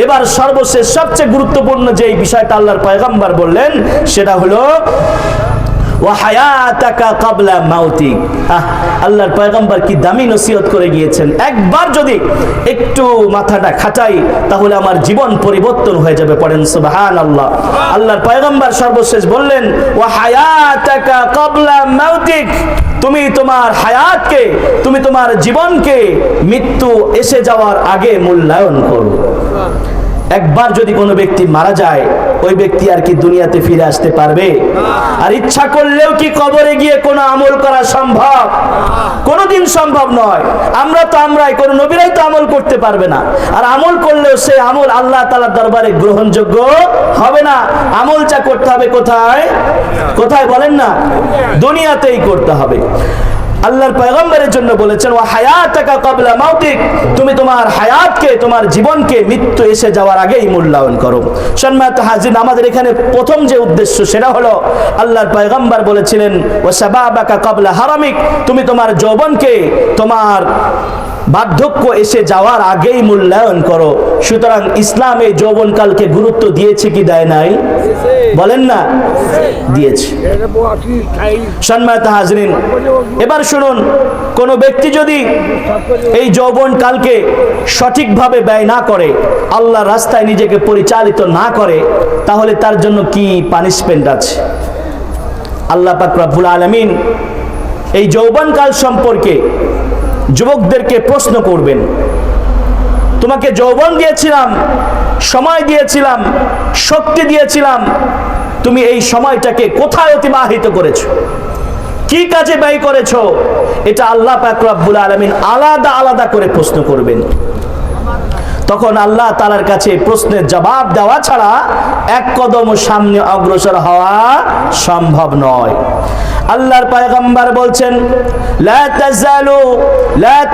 এবার সর্বশেষ সবচেয়ে গুরুত্বপূর্ণ যে বিষয়টা আল্লাহর পয়গম্বর বললেন সেটা হলো ওয়া হায়াতাকা ক্বাবলা মাউতিক। আল্লাহর পয়গম্বর কি দামি নসিহত করে গিয়েছেন। একবার যদি একটু মাথাটা খাটাই তাহলে আমার জীবন পরিবর্তন হয়ে যাবে। পড়েন সুবহানাল্লাহ। আল্লাহর পয়গম্বর সর্বশেষ বললেন ওয়া হায়াতাকা ক্বাবলা মাউতিক, তুমি তোমার হায়াতকে, তুমি তোমার জীবনকে মৃত্যু এসে যাওয়ার আগে মূল্যায়ন করো। একবার যদি কোনো ব্যক্তি মারা যায় ওই ব্যক্তি আর কি দুনিয়াতে ফিরে আসতে পারবে? আর ইচ্ছা করলেও কি কবরে গিয়ে কোনো আমল করা সম্ভব? কোনোদিন সম্ভব নয়। আমরাই কোনো নবীরাই তো আমল করতে পারবে না। আর আমল করলেও সে আমল আল্লাহ তাআলার দরবারে গ্রহণযোগ্য হবে না। আমলটা করতে হবে কোথায়? কোথায় বলেন না? দুনিয়াতেই করতে হবে। আল্লাহর পয়গম্বরের জন্য বলেছেন ওয়া হায়াতাকা ক্বাবলা মাউতিক, তুমি তোমার হায়াতকে, তোমার জীবনকে মৃত্যু এসে যাওয়ার আগেই মূল্যায়ন করো। সম্মানিত হাজির, আমাদের এখানে প্রথম যে উদ্দেশ্য সেটা হলো আল্লাহর পয়গম্বর বলেছিলেন ওয়া শাবাবাকা ক্বাবলা হারামিক, তুমি তোমার যৌবনকে তোমার বার্ধক্য এসে যাওয়ার আগেই মূল্যায়ন করো। সুতরাং ইসলামে যৌবনকালকে গুরুত্ব দিয়েছে কি দেয় নাই? বলেন না, দিয়েছে। সম্মানিত হাজরিন, এবার শুনুন, কোন ব্যক্তি যদি এই যৌবনকালকে সঠিকভাবে ব্যয় না করে, আল্লাহর রাস্তায় নিজেকে পরিচালিত না করে, তাহলে তার জন্য কি পানিশমেন্ট আছে? আল্লাহ পাক রব্বুল আলামিন এই যৌবনকাল সম্পর্কে যুবকদেরকে প্রশ্ন করবেন, তোমাকে যৌবন দিয়েছিলাম, সময় দিয়েছিলাম, শক্তি দিয়েছিলাম, তুমি এই সময়টাকে কোথায় অতিবাহিত করেছো, কি কাজে ব্যয় করেছো? এটা আল্লাহ পাক রব্বুল আলামিন আলাদা আলাদা করে প্রশ্ন করবেন। তখন আল্লাহ তাআলার কাছে প্রশ্নের জবাব দেওয়া ছাড়া এক কদম সামনে অগ্রসর হওয়া সম্ভব নয়। আল্লাহর পয়গম্বর বলছেন লা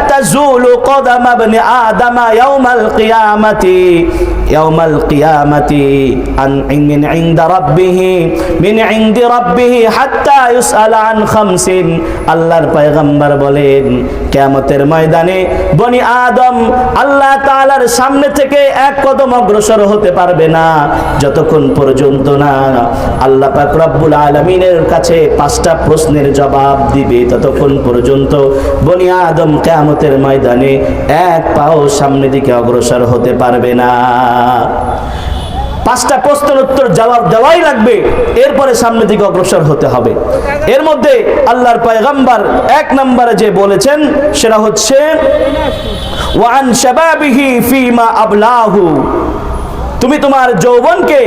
তাজুলু কদম ইবনে আদম ইয়াউমাল কিয়ামাতি মিন ইনদি রাব্বিহি হাত্তা ইউসআলা আন খামসিন। আল্লাহর পয়গম্বর বলেন কিয়ামতের ময়দানে বনি আদম আল্লাহ তাআলার সামনে থেকে এক কদম অগ্রসর হতে পারবে না যতক্ষণ পর্যন্ত না আল্লাহ পাক রব্বুল আলামিনের কাছে পাঁচটা প্রশ্নের জবাব দিবে, ততক্ষণ পর্যন্ত বনি আদম কিয়ামতের ময়দানে এক পাও সামনের দিকে অগ্রসর হতে পারবে না। পাঁচটা প্রশ্নের উত্তর জবাব দেওয়াই লাগবে, এরপরে সামনের দিকে অগ্রসর হতে হবে। এর মধ্যে আল্লাহর পয়গম্বর এক নম্বরে যে বলেছেন সেটা হচ্ছে ওয়ান শাবাবিহি ফিমা আবলাহু, তুমি তোমার যৌবনকে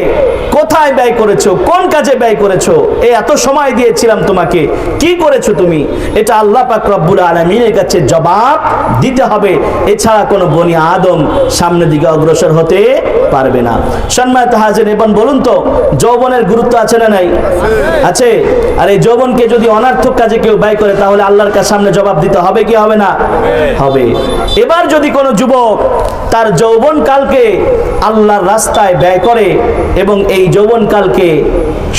কোথায় ব্যয় করেছো, কোন কাজে ব্যয় করেছো, এই এত সময় দিয়েছিলাম তোমাকে, কি করেছো তুমি? এটা আল্লাহ পাক রব্বুল আলামিনের কাছে জবাব দিতে হবে, এছাড়া কোনো বনি আদম সামনের দিকে অগ্রসর হতে পারবে না। সম্মানিত হাজিরিন, এবার বলুন তো যৌবনের গুরুত্ব আছে না নাই? আছে। আর এই যৌবনকে যদি অনার্থক কাজে কেউ ব্যয় করে তাহলে আল্লাহর কাছে সামনে জবাব দিতে হবে কি হবে না? হবে। এবার যদি কোনো যুবক তার যৌবনকালকে আল্লাহর রাস্তায় ব্যয় করে এবং এই যৌবনকালকে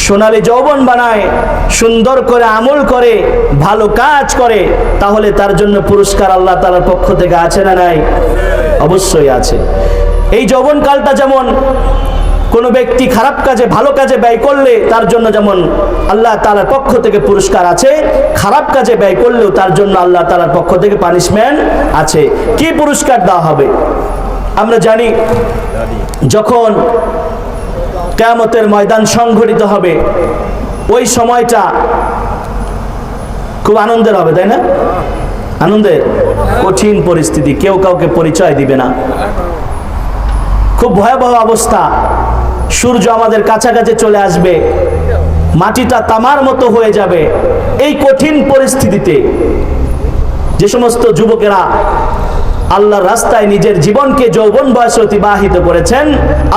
সোনালী যৌবন বানায়, সুন্দর করে আমল করে, ভালো কাজ করে, তাহলে তার জন্য পুরস্কার আল্লাহ তাআলার পক্ষ থেকে আছে না নাই? অবশ্যই আছে। এই যৌবনকালটা যেমন কোনো ব্যক্তি খারাপ কাজে ভালো কাজে ব্যয় করলে তার জন্য যেমন আল্লাহ তাআলার পক্ষ থেকে পুরস্কার আছে, খারাপ কাজে ব্যয় করলেও তার জন্য আল্লাহ তাআলার পক্ষ থেকে পানিশমেন্ট আছে। কি পুরস্কার দেওয়া হবে? আমরা জানি যখন কিয়ামতের ময়দান সংঘটিত হবে ওই সময়টা খুব আনন্দের হবে, তাই না? আনন্দের। কঠিন পরিস্থিতি, কেউ কাউকে পরিচয় দিবে না, খুব ভয়াবহ অবস্থা। সূর্য আমাদের কাছাকাছি চলে আসবে, মাটিটা তামার মতো হয়ে যাবে। এই কঠিন পরিস্থিতিতে যে সমস্ত যুবকেরা আল্লাহর রাস্তায় নিজের জীবনকে যৌবন বয়সে অতিবাহিত করেছেন,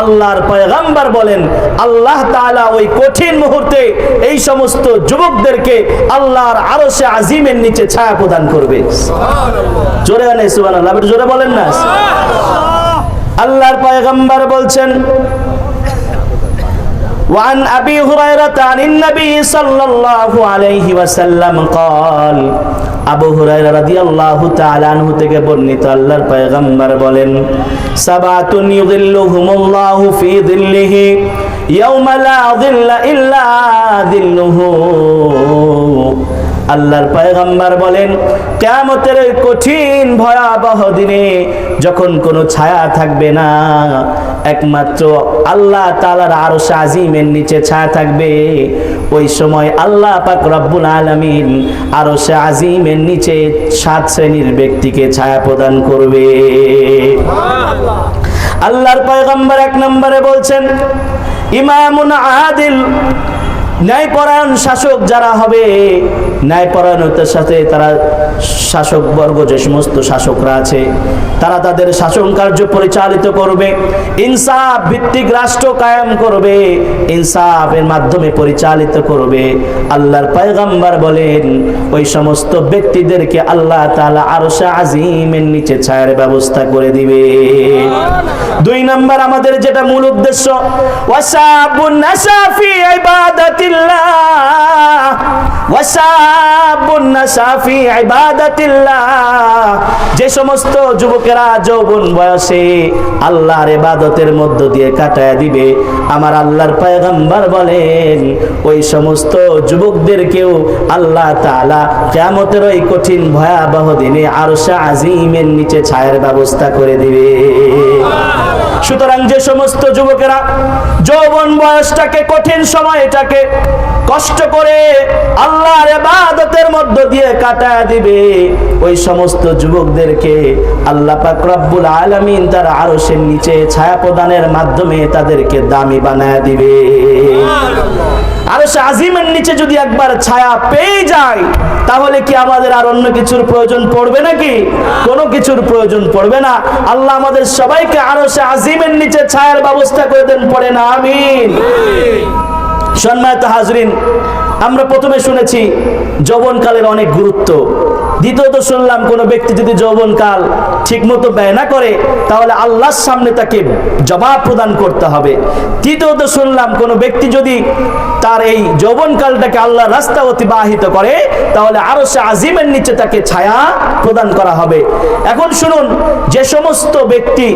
আল্লাহর পয়গম্বর বলেন আল্লাহ তাআলা ওই কঠিন মুহূর্তে এই সমস্ত যুবকদেরকে আল্লাহর আরশে আজিমের নিচে ছায়া প্রদান করবে। সুবহানাল্লাহ। জোরে বলেন সুবহানাল্লাহ, জোরে বলেন না। আল্লাহর পয়গম্বর বলছেন وعن أبي هريرة عن النبي صلى الله عليه وسلم قال আবু হুরায়রা রাদিয়াল্লাহু তাআলা আনহু থেকে বর্ণিত আল্লাহর পয়গম্বর বলেন সাবাতুন ইউযিল্লুহুমুল্লাহু ফি যিল্লিহি ইয়াওমা লা যিল্লা ইল্লা যিল্লুহু। আল্লাহর পয়গম্বর বলেন কিয়ামতের কঠিন ভয়াবহ দিনে যখন কোনো ছায়া থাকবে না, একমাত্র আল্লাহ তাআলার আরশ আজিমের নিচে ছায়া থাকবে, ওই সময় আল্লাহ পাক রব্বুল আলামিন আরশ আজিমের নিচে 7 শ্রেণীর ব্যক্তিকে ছায়া প্রদান করবে। আল্লাহর পয়গম্বর 1 নম্বরে বলছেন ইমামুন আদিল, ন্যায়পরায়ণ শাসক যারা হবে, ন্যায়পরায়ণতার সাথে তারা শাসক বর্গ, যে সমস্ত শাসকরা আছে তারা তাদের শাসন কার্য পরিচালিত করবে, ইনসাফ ভিত্তিক রাষ্ট্র কায়েম করবে, ইনসাফের মাধ্যমে পরিচালিত করবে। আল্লাহর পয়গম্বর বলেন ওই সমস্ত ব্যক্তিদেরকে আল্লাহ তাআলা আরশে আজিমের নিচে ছায়ার ব্যবস্থা করে দিবে। 2 নম্বর আমাদের যেটা মূল উদ্দেশ্য, ওয়াসাবুন নাসা ফি ইবাদাতিল্লাহ, ওয়াসাবুন নাসা ফি ইবাদাতিল্লাহ, যে সমস্ত যুবকেরা যৌবন বয়সে আল্লাহর ইবাদতের মধ্য দিয়ে কাটায় দিবে, আমার আল্লাহর পয়গম্বর বলেন ওই সমস্ত যুবকদেরকেও আল্লাহ তাআলা কিয়ামতের ওই কঠিন ভয়াবহ দিনে আরশে আজিমের নিচে ছায়ার ব্যবস্থা করে দিবে। সুতরাং যে সমস্ত যুবকেরা যৌবন বয়সটাকে, কঠিন সময়টাকে কষ্ট করে আল্লাহর ইবাদতের মধ্য দিয়ে কাটায় দিবে, ওই সমস্ত যুবকদেরকে আল্লাহ পাক রব্বুল আলামিন তার আরশের নিচে ছায়া প্রদানের মাধ্যমে তাদেরকে দামি বানায় দিবে। আরশে আজিমের নিচে যদি একবার ছায়া পেয়ে যায় তাহলে কি আমাদের আর অন্য কিছুর প্রয়োজন পড়বে নাকি? কোনো কিছুর প্রয়োজন পড়বে না। আল্লাহ আমাদের সবাইকে আরশে আজিমের নিচে ছায়ার ব্যবস্থা করে দেন, পড়ে না আমিন। সম্মানিত হাজরিন, আমরা প্রথমে শুনেছি যৌবনকালের অনেক গুরুত্ব, দ্বিতীয়ত শুনলাম কোনো ব্যক্তি যদি যৌবনকাল ঠিকমতো ব্যয় না করে তাহলে আল্লাহর সামনে তাকে জবাব প্রদান করতে হবে। তৃতীয়ত শুনলাম কোনো ব্যক্তি যদি তার এই যৌবনকালটাকে আল্লাহর রাস্তা অতিবাহিত করে তাহলে আরশে আজিমের নিচে তাকে ছায়া প্রদান করা হবে। এখন শুনুন, যে সমস্ত ব্যক্তি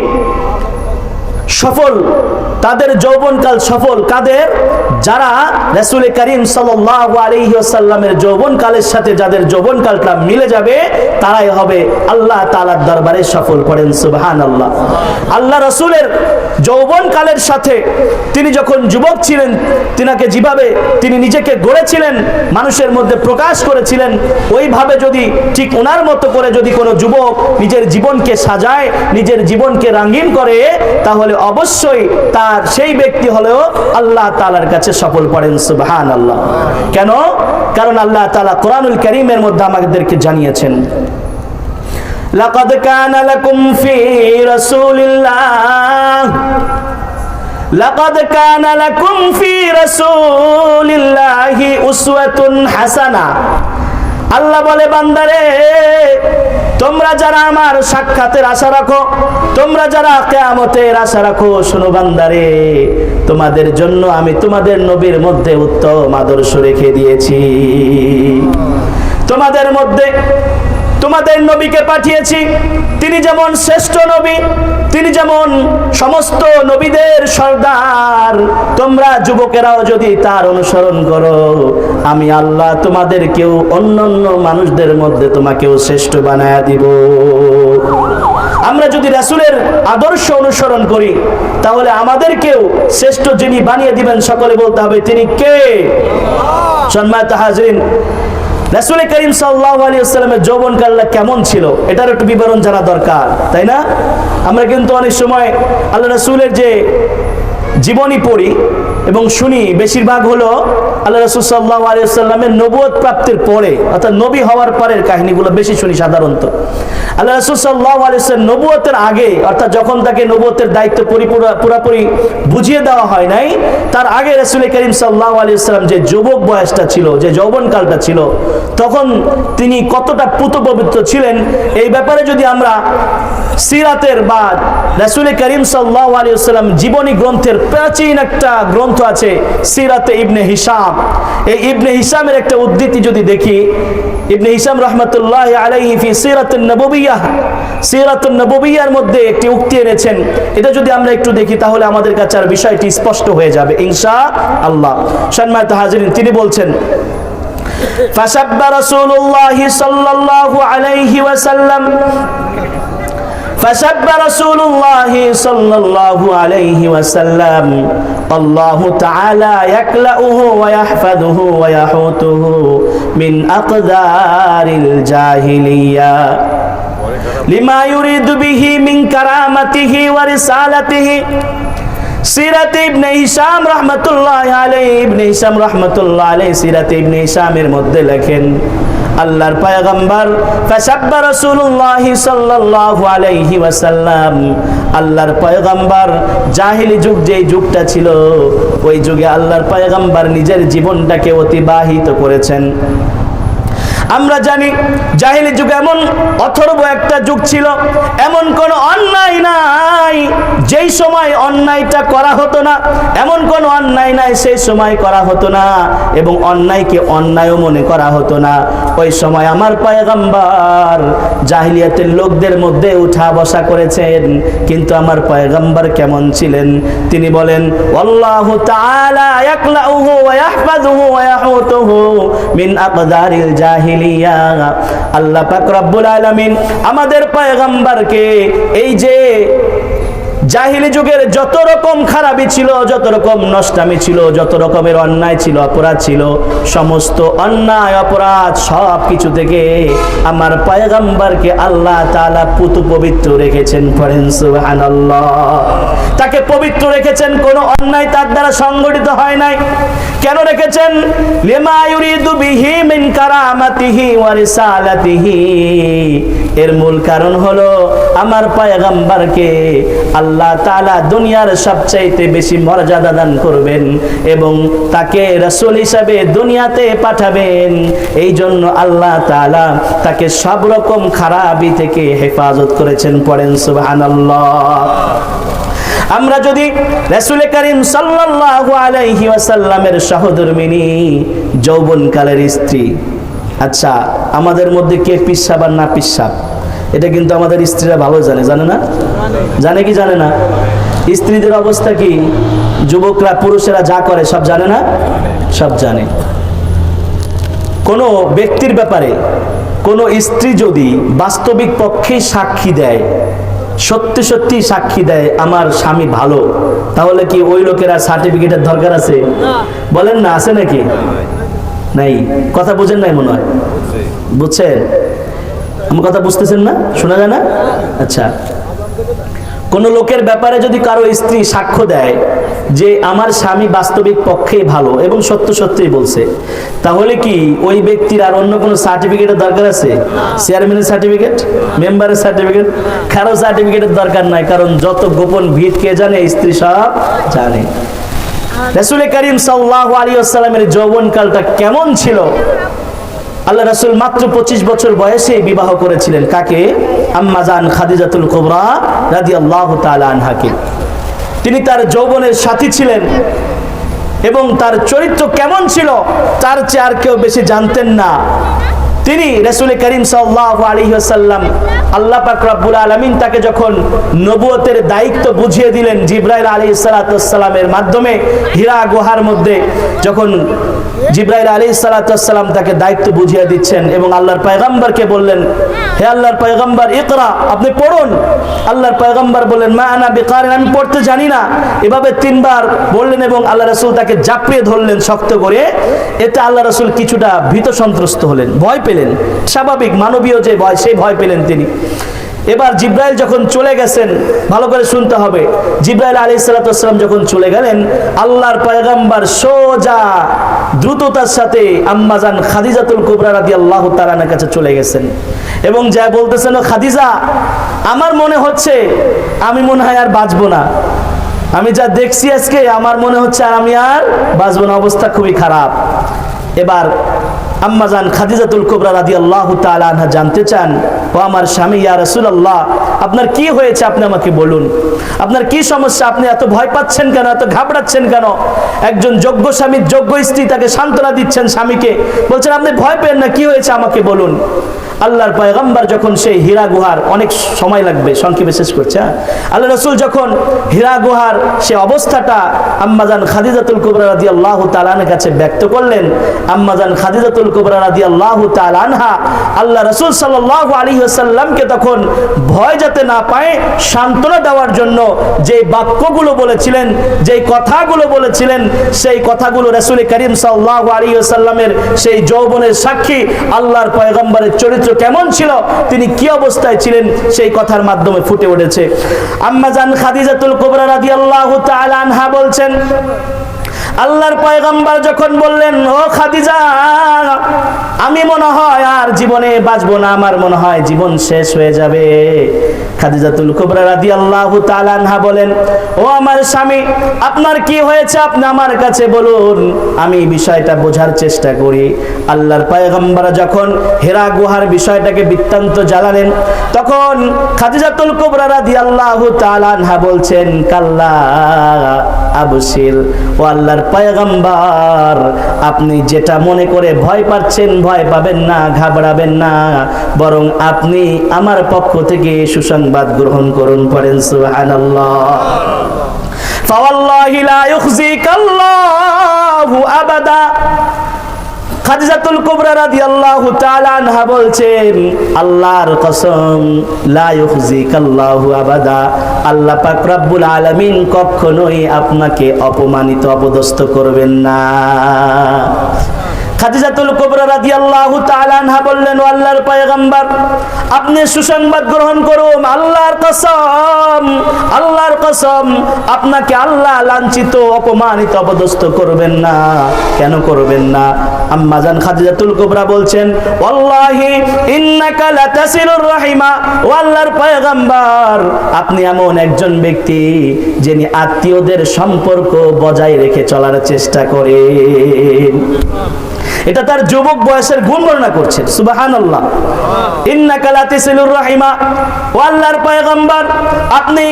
সফল, তাদের যৌবনকাল সফল কাদের? যারা রাসূল করিম সাল্লাল্লাহু আলাইহি ওয়াসাল্লামের যৌবনকালের সাথে যাদের যৌবনকালটা মিলে যাবে তারাই হবে আল্লাহ তাআলার দরবারে সফল। পড়েন সুবহানাল্লাহ। আল্লাহ রাসূলের যৌবনকালের সাথে তিনি যখন যুবক ছিলেন, তিনাকে যেভাবে তিনি নিজেকে গড়েছিলেন, মানুষের মধ্যে প্রকাশ করেছিলেন, ওইভাবে যদি ঠিক ওনার মতো করে যদি কোনো যুবক নিজের জীবনকে সাজায়, নিজের জীবনকে রঙিন করে, তাহলে অবশ্যই তার সেই ব্যক্তি হলেও আল্লাহ তাআলার কাছে সফল। পড়েন সুবহানাল্লাহ। কেন? কারণ আল্লাহ তাআলা কোরআনুল কারীমের মধ্যে আমাদেরকে জানিয়েছেন লাকাদ কানা লাকুম ফি রাসূলিল্লাহ, লাকাদ কানা লাকুম ফি রাসূলিল্লাহি উসওয়াতুন হাসানা। আল্লাহ বলে বান্দারে, তোমরা যারা আমার সাক্ষাতের আশা রাখো, তোমরা যারা কিয়ামতের আশা রাখো, শোনো বান্দারে, তোমাদের জন্য আমি তোমাদের নবীর মধ্যে উত্তম আদর্শ রেখে দিয়েছি। তোমাদের মধ্যে তোমাদের নবীকে পাঠিয়েছি, তিনি যেমন শ্রেষ্ঠ নবী, তিনি যেমন সমস্ত নবীদের সর্দার, তোমরা যুবকেরাও যদি তার অনুসরণ করো, আমি আল্লাহ তোমাদেরকেও অন্যান্য মানুষদের মধ্যে তোমাকেও শ্রেষ্ঠ বানায়া দিব। আমরা যদি রাসূলের আদর্শ অনুসরণ করি তাহলে আমাদেরকেও শ্রেষ্ঠ যিনি বানিয়ে দিবেন, সকলে বলতে হবে তিনি কে? সম্মানিত হাজরিন, রাসূল করিম সাল্লাল্লাহু আলাইহি ওয়াসাল্লামের যৌবনকালটা কেমন ছিল এটার একটু বিবরণ জানা দরকার, তাই না? আমরা কিন্তু অনেক সময় আল্লাহ রাসূলের যে জীবনী পড়ি এবং শুনি, বেশিরভাগ হলো আল্লাহ রাসূল সাল্লাল্লাহু আলাইহি ওয়াসাল্লামের নবুয়ত প্রাপ্তির পরে, অর্থাৎ নবী হওয়ার পরের কাহিনীগুলো বেশি শুনি সাধারণত। আল্লাহ রাসূল সাল্লাল্লাহু আলাইহি ওয়াসাল্লাম নবুয়তের আগে, অর্থাৎ যখন তাকে নবুয়তের দায়িত্ব পুরোপুরি বুঝিয়ে দেওয়া হয় নাই, তার আগে রাসূল করিম সাল্লাল্লাহু আলাইহি ওয়াসাল্লাম যে যুবক বয়সটা ছিল, যে যৌবনকালটা ছিল, তখন তিনি কতটা পুত পবিত্র ছিলেন, এই ব্যাপারে যদি আমরা সিরাতের বা রাসূল করিম সাল্লাল্লাহু আলাইহি ওয়াসাল্লাম জীবনী গ্রন্থের প্রাচীন একটা গ্রন্থ আছে সিরাতে ইবনে হিশাম। এই ইবনে হিশামের একটা উদ্ধৃতি যদি দেখি, ইবনে হিশাম রাহমাতুল্লাহি আলাইহি ফি সিরাতুন নববিয়্যাহ, সিরাতুন নববিয়্যার মধ্যে একটি উক্তি এনেছেন। এটা যদি আমরা একটু দেখি তাহলে আমাদের কাছে আর বিষয়টি স্পষ্ট হয়ে যাবে ইনশাআল্লাহ। সম্মানিত হাজিরিন, তিনি বলছেন فشب رسول الله صلى الله عليه وسلم فشب رسول الله صلى الله عليه وسلم الله تعالى يكلأه ويحفظه ويحوطه من أقدار الجاهلية لما يريد به من كرامته ورسالته। সিরাত ইবনে হিশাম রাহমাতুল্লাহি আলাইহি, ইবনে হিশাম রাহমাতুল্লাহি আলাইহি সিরাত ইবনে হিশামের মধ্যে লেখেন আল্লাহর পয়গম্বর ফাসাব্বা রাসূলুল্লাহ সাল্লাল্লাহু আলাইহি ওয়াসাল্লাম, আল্লাহর পয়গম্বর জাহেলি যুগ যেই যুগটা ছিল ওই যুগে আল্লাহর পয়গম্বর নিজের জীবনটাকে অতিবাহিত করেছেন। আমরা জানি জাহেলি যুগে এমন অথর্ব একটা যুগ ছিল, এমন কোন অন্যায় নাই যেই সময় অন্যায়টা করা হতো না, এমন কোন অন্যায় নাই সেই সময় করা হতো না, এবং অন্যায়কে অন্যায়ও মনে করা হতো না। ওই সময় আমার পয়গম্বর জাহিলিয়াতের লোকদের মধ্যে উঠা বসা করেছেন, কিন্তু আমার পয়গম্বর কেমন ছিলেন তিনি বলেন আল্লাহু তাআলা ইয়াকলাউহু ওয়া ইয়াহফাযুহু ওয়া ইয়াহুতুহু মিন আকদারিল জাহিল। আল্লাহ পাক রব্বুল আলামিন আমাদের পয়গম্বরকে এই যে জাহিলি যুগের যত রকম খারাপি ছিল, যত রকম নষ্টামি ছিল, যত রকমের অন্যায় ছিল, অপরাধ ছিল, সমস্ত অন্যায় অপরাধ সব কিছু থেকে আমার পয়গম্বরকে আল্লাহ তাআলা পুতু পবিত্র রেখেছেন। পড়েন সুবহানাল্লাহ। তাকে পবিত্র রেখেছেন, কোনো অন্যায় তার দ্বারা সংগঠিত হয় নাই। কেন রেখেছেন? লিমা ইউরিদু বিহি মিন কারামাতিহি ওয়া রিসালাতিহি। এর মূল কারণ হলো আমার পয়গম্বরকে আল্লাহ তাআলা দুনিয়ার সবচাইতে বেশি মর্যাদা দান করবেন এবং তাকে রাসূল হিসেবে দুনিয়াতে পাঠাবেন। এই জন্য আল্লাহ তাআলা তাকে সব রকম খারাপি থেকে হেফাজত করেছেন। পড়েন সুবহানাল্লাহ। আমরা যদি রাসূল করিম সাল্লাল্লাহু আলাইহি ওয়াসাল্লামের সহধর্মিনী যৌবনকালের স্ত্রী, আচ্ছা আমাদের মধ্যে কে পিসাব আর না পিসাব এটা কিন্তু আমাদের স্ত্রীরা ভালো জানে, জানে না? জানে কি জানে না? স্ত্রীদের অবস্থা কি? যুবকরা পুরুষেরা যা করে সব জানে না? সব জানে। কোন ব্যক্তির ব্যাপারে কোন স্ত্রী যদি বাস্তবিক পক্ষে সাক্ষী দেয়, সত্যি সত্যি সাক্ষী দেয় আমার স্বামী ভালো, তাহলে কি ওই লোকেরা সার্টিফিকেটের দরকার আছে? বলেন না, আছে নাকি? নাই। কথা বুঝেন নাই মনে হয়। বুঝছেন? আমার কথা বুঝতেছেন না? শোনা যায় না? আচ্ছা, কোন লোকের ব্যাপারে যদি কারো স্ত্রী সাক্ষ্য দেয় যে আমার স্বামী বাস্তবিক পক্ষে ভালো এবং সত্য সত্যই বলছে, তাহলে কি ওই ব্যক্তির আর অন্য কোনো সার্টিফিকেটের দরকার আছে? চেয়ারম্যানের সার্টিফিকেট, মেম্বারের সার্টিফিকেট, কারো সার্টিফিকেটের দরকার নাই। কারণ যত গোপন ভিত কে জানে? স্ত্রী সব জানে। রাসূল করিম সাল্লাল্লাহু আলাইহি ওয়াসাল্লামের যৌবনকালটা কেমন ছিল? আল্লাহ রাসূল মাত্র 25 বছর বয়সে বিবাহ করেছিলেন। কাকে? আম্মা জান খাদিজাতুল কুবরা রাদিয়াল্লাহু তাআলা আনহাকে। তিনি তার যৌবনের সাথী ছিলেন এবং তার চরিত্র কেমন ছিল তার চেয়ে আর কেউ বেশি জানতেন না। তিনি রাসূল করিম সাল্লাল্লাহু আলাইহি ওয়াসাল্লাম আল্লাহ পাক রব্বুল আলামিন তাকে যখন নবুয়তের দায়িত্ব বুঝিয়ে দিলেন জিবরাইল আলাইহিস সালাতু ওয়াস সালামের মাধ্যমে, হীরা গুহার মধ্যে যখন জিবরাইল আলাইহিস সালাতু ওয়াস সালাম তাকে দায়িত্ব বুঝিয়ে দিচ্ছেন এবং আল্লাহর পয়গম্বরকে বললেন, হে আল্লাহর পয়গম্বর ইকরা, আপনি পড়ুন। আল্লাহর পয়গম্বর বললেন, মা আনা বিকারিন, আমি পড়তে জানি না। এভাবে 3 বার বললেন এবং আল্লাহ রাসূল তাকে জাপড়িয়ে ধরলেন শক্ত করে। এতে আল্লাহ রাসূল কিছুটা ভীত সন্ত্রস্ত হলেন, ভয় পেলেন। স্বাভাবিক মানবীয় যে ভয়, সেই ভয় পেলেন তিনি। এবার জিবরাইল যখন চলে গেছেন, ভালো করে শুনতে হবে, জিবরাইল আলাইহিস সালাতু ওয়াস সালাম যখন চলে গেলেন, আল্লাহর পয়গম্বর সোজা দ্রুততার সাথে আম্মা জান খাদিজাতুল কুবরা রাদিয়াল্লাহু তাআলার কাছে চলে গেছেন এবং যা বলতেছেন, ও খাদিজা, আমার মনে হচ্ছে আমি মনে হয় আর বাঁচবো না। আমি যা দেখছি আজকে আমার মনে হচ্ছে আমি আর বাঁচবো না, অবস্থা খুবই খারাপ। এবার আম্মা জান খাদিজাতুল কুবরা রাদিয়াল্লাহু তাআলা আনহা জানতে চান, ও আমার স্বামী ইয়া রাসূলুল্লাহ, আপনার কি হয়েছে আপনি আমাকে বলুন, আপনার কি সমস্যা, আপনি এত ভয় পাচ্ছেন কেন, এত ঘাবড়াচ্ছেন কেন? একজন যোগ্য স্বামীর যোগ্য স্ত্রী তাকে সান্ত্বনা দিচ্ছেন, স্বামীকে বলছেন আপনি ভয় পেন না, কি হয়েছে আমাকে বলুন। আল্লাহর পয়গম্বর যখন সেই হীরা গুহার, অনেক সময় লাগবে সংক্ষেপে শেষ করছে, আল্লাহ রাসূল যখন হীরা গুহার সে অবস্থাটা আম্মাজান খাদিজাতুল কুবরা রাদিয়াল্লাহু তাআলা আনহার কাছে ব্যক্ত করলেন, আম্মাজান খাদিজাতুল কুবরা রাদিয়াল্লাহু তাআলা আনহা আল্লাহ রাসূল সাল্লাল্লাহু আলাইহি ওয়াসাল্লামকে তখন ভয় যাতে না পায় সান্ত্বনা দেওয়ার জন্য যে বাক্যগুলো বলেছিলেন, যে কথাগুলো বলেছিলেন, সেই কথাগুলো রাসূল করিম সাল্লাল্লাহু আলাইহি ওয়াসাল্লামের সেই যৌবনের সাক্ষী। আল্লাহর পয়গম্বরের চরিত্র কেমন ছিল, তিনি কি অবস্থায় ছিলেন, সেই কথার মাধ্যমে ফুটে উঠেছে। আম্মাজান খাদিজাতুল কুবরা রাদিয়াল্লাহু তাআলা আনহা বলছেন, আল্লাহর পয়গম্বর যখন বললেন, ও খাদিজা, আমি মনে হয় আর জীবনে বাঁচবো না, আমার মনে হয় জীবন শেষ হয়ে যাবে। খাদিজাতুল কুবরা রাদিয়াল্লাহু তাআলা আনহা বলেন, ও আমার স্বামী, আপনার কি হয়েছে আপনি আমার কাছে বলুন, আমি বিষয়টা বোঝার চেষ্টা করি। আল্লাহর পয়গম্বর যখন হীরা গুহার বিষয়টাকে বৃত্তান্ত জানালেন, তখন খাদিজাতুল কুবরা রাদিয়াল্লাহু তাআলা আনহা বলছেন, কাল্লা আবশির, ও আল্লাহর পয়গম্বর, আপনি যেটা মনে করে ভয় পাচ্ছেন, ভয় পাবেন না, ঘাবড়াবেন না, বরং আপনি আমার পক্ষ থেকে সুসংবাদ গ্রহণ করুন। পড়েন সুবহানাল্লাহ। ফাওয়াল্লাহি লা ইউখজিকাল্লাহু আবাদা। খাদিজাতুল কুবরা রাদিয়াল্লাহু তাআলা আনহা বলছেন, আল্লাহর কসম, লা ইউখজিকাল্লাহু আবাদা, আল্লাহ পাক রব্বুল আলামিন কখনোই আপনাকে অপমানিত, অপদস্থ করবেন না। খাদিজাতুল কুবরা রাদিয়াল্লাহু তাআলা আনহা বললেন, ও আল্লাহর পয়গম্বর, আপনি সুসংবাদ গ্রহণ করুন, আল্লাহর কসম, আল্লাহর কসম, আপনাকে আল্লাহ লাঞ্ছিত, অপমানিত, অপদস্থ করবেন না। কেন করবেন না? আম্মাজান খাদিজাতুল কুবরা বলছেন, ওয়াল্লাহি ইন্নাকা লাতাসিলুর রাহিমা, ও আল্লাহর পয়গম্বর, আপনি এমন একজন ব্যক্তি যিনি আত্মীয়দের সম্পর্ক বজায় রেখে চলার চেষ্টা করেন। এটা তার যুবক বয়সের গুণ বর্ণনা করছেন। সুবহানাল্লাহ। ইন্নাকা লাতাসিলুর রাহিমা, ও আল্লাহর পয়গম্বর, আপনি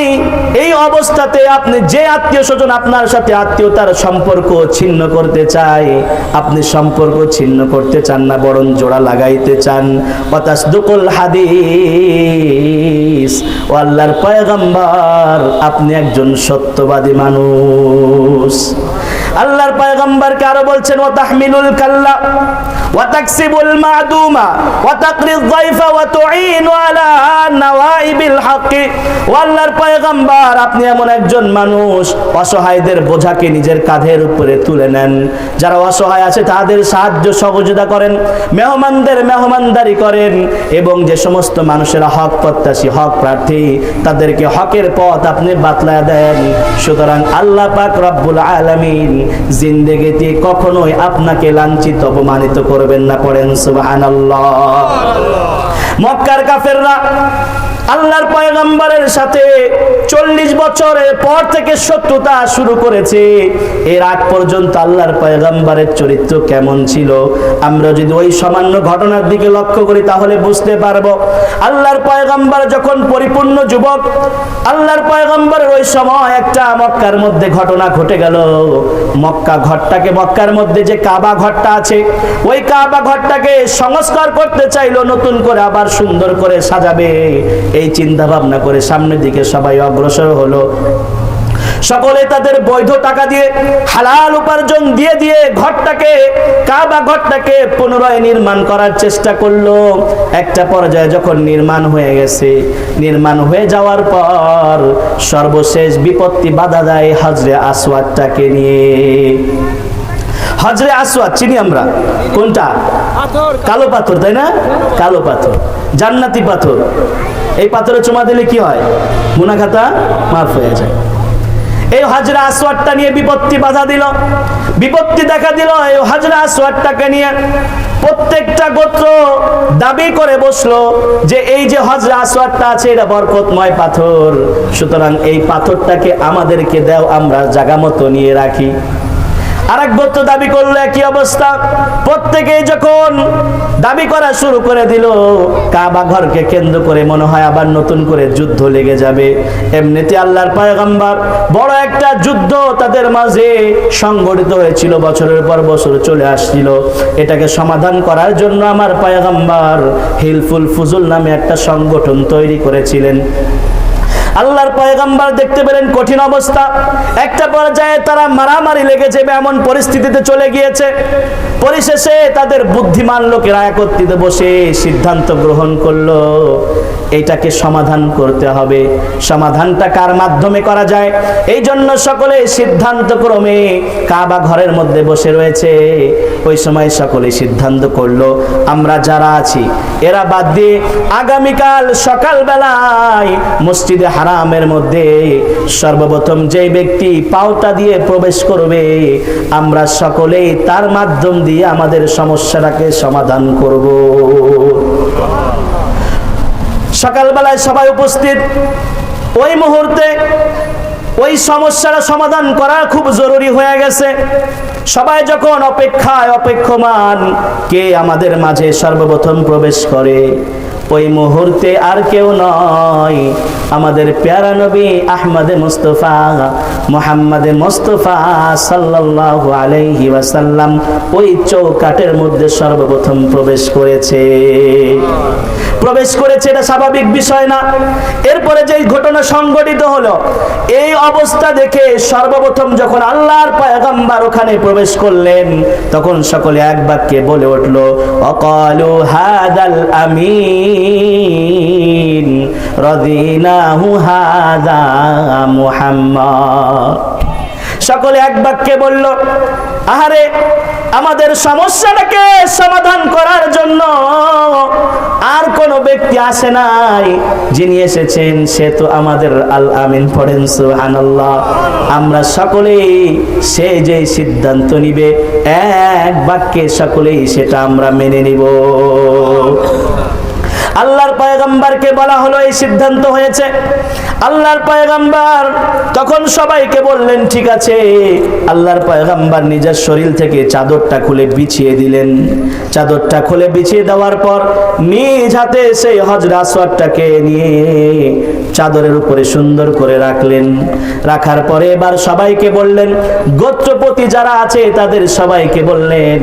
এই অবস্থাতে, আপনি যে আত্মীয় স্বজন আপনার সাথে আত্মীয়তার সম্পর্ক ছিন্ন করতে চায়, আপনি সম্পর্ক ছিন্ন করতে চান না, বরং জোড়া লাগাইতে চান। ওয়াতাসদুকুল হাদিস, ও আল্লাহর পয়গম্বর, আপনি একজন সত্যবাদী মানুষ। আল্লাহর পয়গম্বরকে আরো বলছেন, ওয়া তাহমিলুল কাল্লা ওয়া তাকসিবুল মাদুমা ওয়া তাকরিয যায়ফা ওয়া তুঈনু আলা নাওয়াইবিল হক। ও আল্লাহর পয়গম্বর, আপনি এমন একজন মানুষ, অসহায়দের বোঝাকে নিজের কাঁধের উপরে তুলে নেন, যারা অসহায় আছে তাদের সাহায্য সহযোগিতা করেন, মেহমানদের মেহমানদারি করেন, এবং যে সমস্ত মানুষেরা হক প্রত্যাশী, হক প্রার্থী, তাদেরকে হকের পথ আপনি বাতলায় দেন। সুতরাং আল্লাহ পাক রব্বুল আলামিন জিন্দেগিতে কখনোই আপনাকে লাঞ্ছিত, অপমানিত করবেন না। পড়েন সুবহানাল্লাহ। মক্কার কাফেররা আল্লাহর পয়গম্বরের সাথে 40 বছরের পর থেকে শত্রুতা শুরু করেছে। এর আগ পর্যন্ত আল্লাহর পয়গম্বরের চরিত্র কেমন ছিল, আমরা যদি ওই সামান্য ঘটনার দিকে লক্ষ্য করি তাহলে বুঝতে পারবো। আল্লাহর পয়গম্বর যখন পরিপূর্ণ যুবক, আল্লাহর পয়গম্বরের ওই সময় একটা মক্কার মধ্যে ঘটনা ঘটে গেল। মক্কার মধ্যে যে কাবা ঘরটা আছে, ওই কাবা ঘরটাকে সংস্কার করতে চাইলো, নতুন করে আবার সুন্দর করে সাজাবে, এই চিন্তা ভাবনা করে সামনের দিকে সবাই অগ্রসর হলো। সকলে তাদের বৈধ টাকা দিয়ে, হালাল উপার্জন দিয়ে কাবা ঘরটাকে পুনরায় নির্মাণ করার চেষ্টা করলো। একটা পর্যায়ে যখন নির্মাণ হয়ে গেছে, নির্মাণ হয়ে যাওয়ার পর সর্বশেষ বিপত্তি বাধা দেয় হজরে আসওয়াদটাকে নিয়ে। হজরে আসওয়াদ চিনি আমরা, কোনটা? কালো পাথর, তাই না? কালো পাথর, জান্নাতি পাথর। এই পাথরে চুমা দিলে কি হয়? গুনাহ খাতা মাফ হয়ে যায়। এই হজরে আসওয়াদটা নিয়ে বিপত্তি বাধা দিল, বিপত্তি দেখা দিল। এই হজরে আসওয়াদটাকে নিয়ে প্রত্যেকটা গোত্র দাবি করে বসলো যে এই যে হজরে আসওয়াদটা আছে এটা বরকতময় পাথর, সুতরাং এই পাথরটাকে আমাদেরকে দাও, আমরা জায়গা মতো নিয়ে রাখি। আরেক গোত্র দাবি করলো, একই অবস্থা। প্রত্যেকেই যখন দাবি করা শুরু করে দিল, কাবা ঘরকে কেন্দ্র করে মনে হয় আবার নতুন করে যুদ্ধ লেগে যাবে। এমনিতে আল্লাহর পয়গম্বর বড় একটা যুদ্ধ তাদের মাঝে সংগঠিত হয়েছিল, বছরের পর বছর চলে আসছিল। এটাকে সমাধান করার জন্য আমার পয়গম্বর হিলফুল ফুজুল নামে একটা সংগঠন তৈরি করেছিলেন। আল্লাহর পয়গম্বর দেখতে পেলেন কঠিন অবস্থা, একটা পর্যায়ে তারা মারামারি লেগে যাবে এমন পরিস্থিতিতে চলে গিয়েছে। পরিশেষে তাদের বুদ্ধিমান লোকেরা একত্রিত বসে সিদ্ধান্ত গ্রহণ করলো, এটাকে সমাধান করতে হবে। সমাধানটা কার মাধ্যমে করা যায়? এই জন্য সকলে সিদ্ধান্ত ক্রমে কাবা ঘরের মধ্যে বসে রয়েছে। ওই সময় সকলে সিদ্ধান্ত করলো, আমরা যারা আছি এরা বাদ দিয়ে আগামীকাল সকালবেলায় মসজিদে হারামের মধ্যে সর্বপ্রথম যে ব্যক্তি পাওটা দিয়ে প্রবেশ করবে, আমরা সকলেই তার মাধ্যম দিয়ে আমাদের সমস্যাটাকে সমাধান করব। সকালবেলায় সবাই উপস্থিত। ওই মুহূর্তে ওই সমস্যার সমাধান করা খুব জরুরি হয়ে গেছে। সবাই যখন অপেক্ষায় অপেক্ষমান, কে আমাদের মাঝে সর্বপ্রথম প্রবেশ করে, ওই মুহূর্তে আর কেউ নয়, আমাদের প্যারা নবী আহমদে মুস্তফা মুহাম্মদে মুস্তফা সাল্লাল্লাহু আলাইহি ওয়াসাল্লাম ওই চৌকাঠের মধ্যে সর্বপ্রথম প্রবেশ করেছে। এটা স্বাভাবিক বিষয় না। এরপরে যে ঘটনা সংঘটিত হলো, এই অবস্থা দেখে সর্বপ্রথম যখন আল্লাহর পয়গম্বর ওখানে প্রবেশ করলেন, তখন সকলে এক বাক্যে বলে উঠল, অকালু হাদাল আমিন রাদিনাহু হাদা মুহাম্মদ। সকলে এক বাক্যে বলল, আহারে আমাদের সমস্যাটাকে সমাধান করার জন্য আর কোন ব্যক্তি আসে নাই, যিনি এসেছেন সে তো আমাদের আল আমিন। পড়েন সুবহানাল্লাহ। আমরা সকলেই সে যে সিদ্ধান্ত নিবে এক বাক্যে সকলেই সেটা আমরা মেনে নিব। আল্লাহর পয়গম্বরকে বলা হলো এই সিদ্ধান্ত হয়েছে। আল্লাহর পয়গম্বর তখন সবাইকে বললেন, ঠিক আছে। আল্লাহর পয়গম্বর নিজের শরীর থেকে চাদরটা খুলে বিছিয়ে দিলেন। চাদরটা খুলে বিছিয়ে দেওয়ার পর নিজ হাতে সেই হজরে আসওয়াদটাকে নিয়ে চাদরের উপরে সুন্দর করে রাখলেন। রাখার পরে এবার সবাইকে বললেন, গোত্রপতি যারা আছে তাদের সবাইকে বললেন,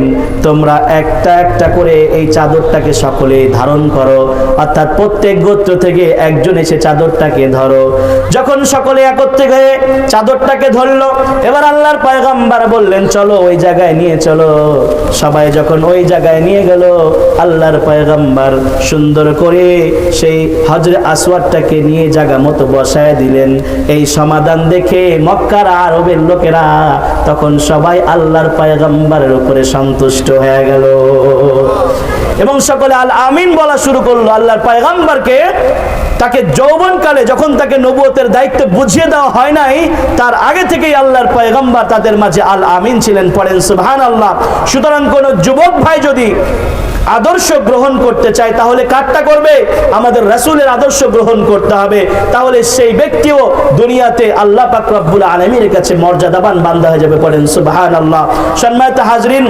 তোমরা একটা একটা করে এই চাদরটাকে সকলে ধারণ করো, অর্থাৎ প্রত্যেক গোত্র থেকে একজন এসে চাদরটাকে ধরো। যখন সকলে একত্রে হয়ে চাদরটাকে ধরলো, এবার আল্লাহর পয়গম্বর বললেন, চলো ওই জায়গায় নিয়ে চলো। সবাই যখন ওই জায়গায় নিয়ে গেল, আল্লাহর পয়গম্বর সুন্দর করে সেই হজরে আসওয়াদটাকে নিয়ে জায়গা মতো বসায় দিলেন। এই সমাধান দেখে মক্কার আরবের লোকেরা তখন সবাই আল্লাহর পয়গম্বরের উপরে সন্তুষ্ট হয়ে গেল এবং সকলে আল আমিন বলা শুরু করলো। আল্লাহর পয়গম্বরকে তাকে যৌবনকালে যখন তাকে নবুয়তের দায়িত্ব বুঝিয়ে দেওয়া হয় নাই, তার আগে থেকেই আল্লাহর পয়গম্বর তাদের মাঝে আল আমিন ছিলেন। পড়েন সুবহানাল্লাহ। সুতরাং কোন যুবক ভাই যদি আদর্শ গ্রহণ করতে চায়, তাহলে কাটটা করবে, আমাদের রাসূলের আদর্শ গ্রহণ করতে হবে। তাহলে সেই ব্যক্তিও দুনিয়াতে আল্লাহ পাক রব্বুল আলামিনের কাছে মর্যাদাবান বান্দা হয়ে যাবে। পড়েন সুবহানাল্লাহ। সম্মানিত হাজরিন,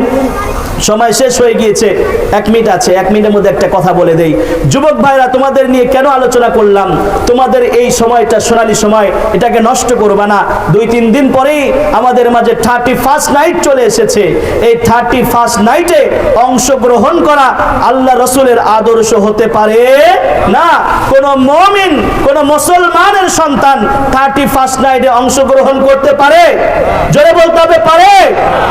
সময় শেষ হয়ে গিয়েছে, 1 মিনিট আছে। 1 মিনিটের মধ্যে একটা কথা বলে দেই। যুবক ভাইরা, তোমাদের নিয়ে কেন আলোচনা করলাম? তোমাদের এই সময়টা সোনালী সময়, এটাকে নষ্ট করবা না। 2-3 দিন পরেই আমাদের মাঝে 31st নাইট চলে এসেছে। এই 31st নাইটে অংশগ্রহণ করা আল্লাহ রসুলের আদর্শ হতে পারে না। কোন মুমিন, কোন মুসলমানের সন্তান 31st নাইটে অংশগ্রহণ করতে পারে? জোরে বলতে হবে,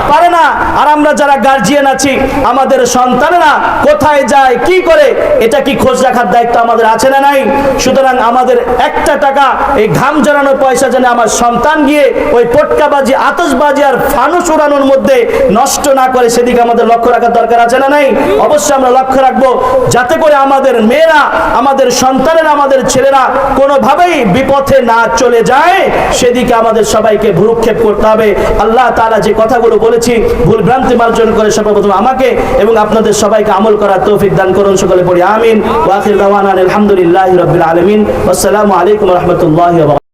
পারে না। আর আমরা যারা গার্জিয়ান আছি, আমাদের সন্তানেরা কোথায় যায়, কি করে, এটা কি খোঁজ রাখার দায়িত্ব আমাদের আছে না নাই? সুতরাং আমাদের একটা টাকা এই ঘাম জড়ানোর পয়সা যেন আমার সন্তান গিয়ে ওই পটকাবাজি, আতশবাজি আর ফানুস উড়ানোর মধ্যে নষ্ট না করে, সেদিকে আমাদের লক্ষ্য রাখার দরকার আছে না নাই? অবশ্যই আমরা লক্ষ্য রাখবো, যাতে করে আমাদের মেয়েরা, আমাদের সন্তানেরা, আমাদের ছেলেরা কোনোভাবেই বিপথে না চলে যায়, সেদিকে আমাদের সবাইকে ভ্রুক্ষেপ করতে হবে। আল্লাহ তাআলা যে কথাগুলো বলেছি, ভুল ভ্রান্তি মার্জন করে সর্বপ্রথম আমাকে এবং আপনাদের সবাইকে আমল করার তৌফিক দান করুন। সকলে পড়ি আমিন। ওয়া আখিরু দাওয়ানা আলহামদুলিল্লাহি রাব্বিল আলামিন। আসসালামু আলাইকুম ওয়া রাহমাতুল্লাহি ওয়া বারাকাতুহু।